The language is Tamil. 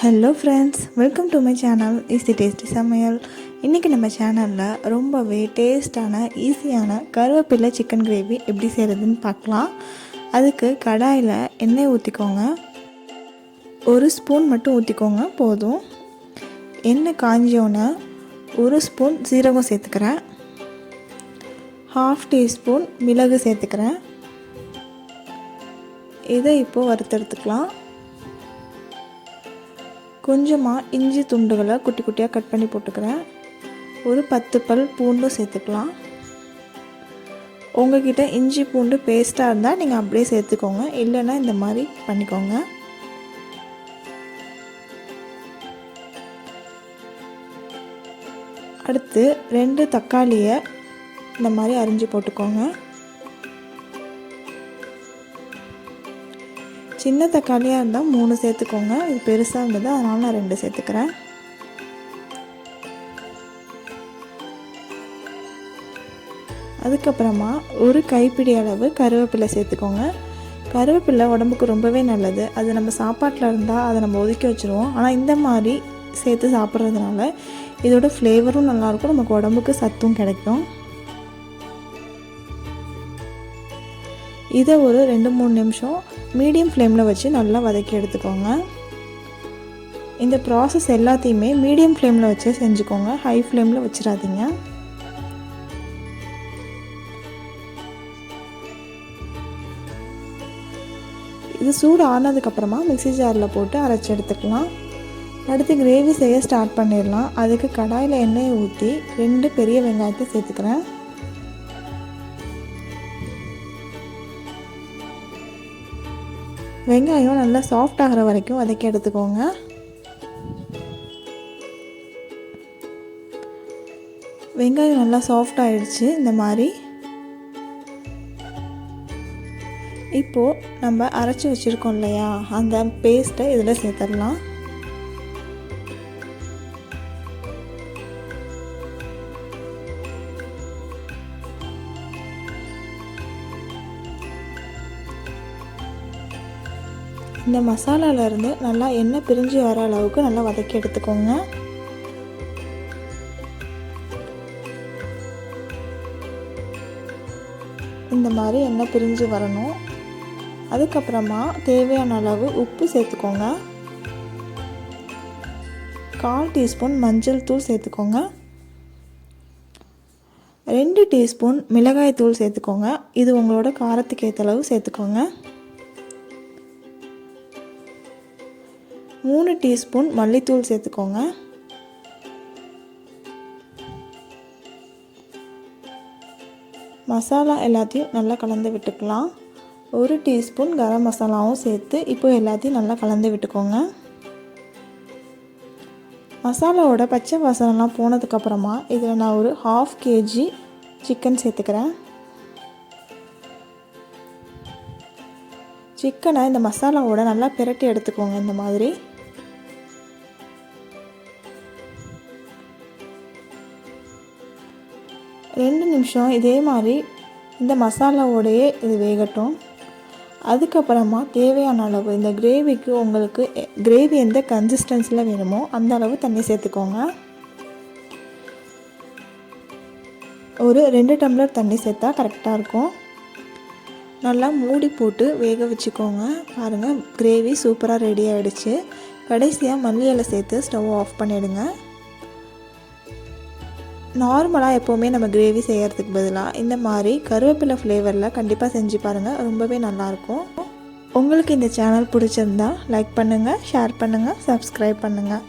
Hello friends, welcome to my channel is the tasty சமையல். இன்றைக்கி நம்ம சேனலில் ரொம்பவே டேஸ்டான ஈஸியான கருவேப்பிலை சிக்கன் கிரேவி எப்படி செய்கிறதுன்னு பார்க்கலாம். அதுக்கு கடாயில் எண்ணெய் ஊற்றிக்கோங்க. 1 ஸ்பூன் மட்டும் ஊற்றிக்கோங்க போதும். எண்ணெய் காஞ்சோன்னே 1 ஸ்பூன் சீரகம் சேர்த்துக்கிறேன். 1/2 டீஸ்பூன் மிளகு சேர்த்துக்கிறேன். இதை இப்போது வறுத்தெடுத்துக்கலாம். கொஞ்சமாக இஞ்சி துண்டுகளை குட்டி குட்டியாக கட் பண்ணி போட்டுக்கிறேன். ஒரு 10 பல் பூண்டும் சேர்த்துக்கலாம். உங்கள்கிட்ட இஞ்சி பூண்டு பேஸ்ட்டாக இருந்தால் நீங்கள் அப்படியே சேர்த்துக்கோங்க, இல்லைன்னா இந்த மாதிரி பண்ணிக்கோங்க. அடுத்து 2 தக்காளியை இந்த மாதிரி அரிஞ்சு போட்டுக்கோங்க. சின்ன தக்காளியாக இருந்தால் 3 சேர்த்துக்கோங்க. இது பெருசாக இருந்தது, அதனால் நான் 2 சேர்த்துக்கிறேன். அதுக்கப்புறமா ஒரு கைப்பிடி அளவு கருவேப்பிலை சேர்த்துக்கோங்க. கருவேப்பிலை உடம்புக்கு ரொம்பவே நல்லது. அது நம்ம சாப்பாட்டில் இருந்தால் அதை நம்ம ஒதுக்கி வச்சுருவோம். ஆனால் இந்த மாதிரி சேர்த்து சாப்பிட்றதுனால இதோட ஃப்ளேவரும் நல்லாயிருக்கும், நமக்கு உடம்புக்கு சத்தும் கிடைக்கும். இதை ஒரு 2-3 நிமிஷம் மீடியம் ஃப்ளேமில் வச்சு நல்லா வதக்கி எடுத்துக்கோங்க. இந்த ப்ராசஸ் எல்லாத்தையுமே மீடியம் ஃப்ளேமில் வச்சு செஞ்சுக்கோங்க, ஹை ஃப்ளேமில் வச்சிடாதீங்க. இது சூடு ஆனதுக்கப்புறமா மிக்ஸி ஜாரில் போட்டு அரைச்சி எடுத்துக்கலாம். அடுத்து கிரேவி செய்ய ஸ்டார்ட் பண்ணிடலாம். அதுக்கு கடாயில் எண்ணெயை ஊற்றி 2 பெரிய வெங்காயத்தை சேர்த்துக்கிறேன். வெங்காயம் நல்லா சாஃப்ட் ஆகிற வரைக்கும் வதக்கி எடுத்துக்கோங்க. வெங்காயம் நல்லா சாஃப்ட் ஆகிடுச்சு. இந்த மாதிரி இப்போது நம்ம அரைச்சி வச்சுருக்கோம் இல்லையா, அந்த பேஸ்ட்டை இதில் சேர்த்துடலாம். இந்த மசாலாவிலேருந்து நல்லா எண்ணெய் பிரிஞ்சு வர அளவுக்கு நல்லா வதக்கி எடுத்துக்கோங்க. இந்த மாதிரி எண்ணெய் பிரிஞ்சு வரணும். அதுக்கப்புறமா தேவையான அளவு உப்பு சேர்த்துக்கோங்க. 1/4 டீஸ்பூன் மஞ்சள் தூள் சேர்த்துக்கோங்க. 2 டீஸ்பூன் மிளகாய் தூள் சேர்த்துக்கோங்க. இது உங்களோட காரத்துக்கு ஏற்ற அளவு சேர்த்துக்கோங்க. 3 டீஸ்பூன் மல்லித்தூள் சேர்த்துக்கோங்க. மசாலா எல்லாத்தையும் நல்லா கலந்து விட்டுக்கலாம். 1 டீஸ்பூன் கரம் மசாலாவும் சேர்த்து இப்போ எல்லாத்தையும் நல்லா கலந்து விட்டுக்கோங்க. மசாலாவோட பச்சை வாசனைலாம் போனதுக்கப்புறமா இதில் நான் ஒரு 1/2 kg சிக்கன் சேர்த்துக்கிறேன். சிக்கனை இந்த மசாலாவோட நல்லா பிரட்டி எடுத்துக்கோங்க. இந்த மாதிரி 2 நிமிஷம் இதே மாதிரி இந்த மசாலாவோடையே இது வேகட்டும். அதுக்கப்புறமா தேவையான அளவு இந்த கிரேவிக்கு உங்களுக்கு கிரேவி எந்த கன்சிஸ்டன்சியில் வேணுமோ அந்த அளவு தண்ணி சேர்த்துக்கோங்க. ஒரு 2 டம்ளர் தண்ணி சேர்த்தா கரெக்டாக இருக்கும். நல்லா மூடி போட்டு வேக வச்சுக்கோங்க. பாருங்கள், கிரேவி சூப்பராக ரெடி ஆகிடுச்சு. கடைசியாக மல்லி இலை சேர்த்து ஸ்டவ் ஆஃப் பண்ணிவிடுங்க. நார்மலாக எப்போவுமே நம்ம கிரேவி செய்கிறதுக்கு பதிலாக இந்த மாதிரி கருவேப்பிலை ஃப்ளேவரில் கண்டிப்பாக செஞ்சு பாருங்கள், ரொம்பவே நல்லாயிருக்கும். உங்களுக்கு இந்த சேனல் பிடிச்சிருந்தா லைக் பண்ணுங்கள், ஷேர் பண்ணுங்கள், சப்ஸ்கிரைப் பண்ணுங்கள்.